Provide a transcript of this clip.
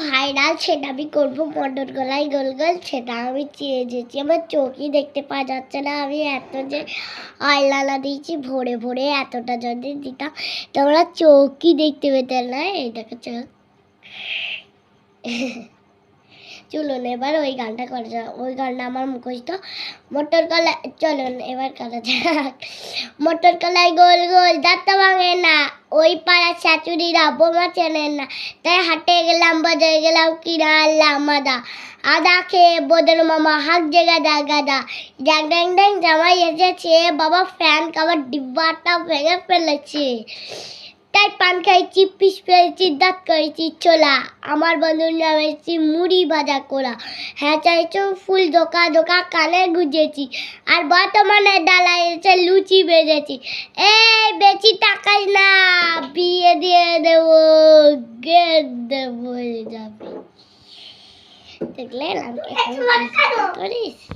Viral সেটা আমি করবো, মটর গলায় গোল গোল সেটা আমি চেয়েছি। আমার চোখই দেখতে পাওয়া যাচ্ছে না। আমি এত যে আইলানা দিয়েছি ভরে ভরে, এতটা যদি দিতাম তোমরা চোখই দেখতে পেতে না। এই দেখো চোখ। চলুন এবার ওই গানটা করা যাক। ওই গানটা আমার মুখস্থ। মটর কলাই, চলুন এবার করা যাক। মটর কলাই গোল গোল দাঁত ভাঙে না, ওই পাড়ার শাশুড়িরা বোমা চেনেন না, তাই হাটে গেলাম বাজারে গেলাম কিনা আনলাম আদা। আদা খেয়ে বোদের মামা হাঁক যে গাদা গাদা, ড্যাং ড্যাং ড্যাং জামাই এসেছে, বাবা ফ্যান খাবার ডিব্বাটা ভেঙে ফেলেছে। তাই পান খাইছি, পিস পেয়েছি, দাঁত করেছি ছোলা, আমার বন্ধুর নামেছি মুড়ি ভাজা কোলা। হ্যাঁ চাইছো ফুল ধোকা ধোকা কানে গুজেছি, আর বর্তমানে ডালায় এসে লুচি বেজেছি। এই বেশি টাকাই না, বিয়ে দিয়ে দেবো, গেট দেবো যাবে। দেখলে করিস।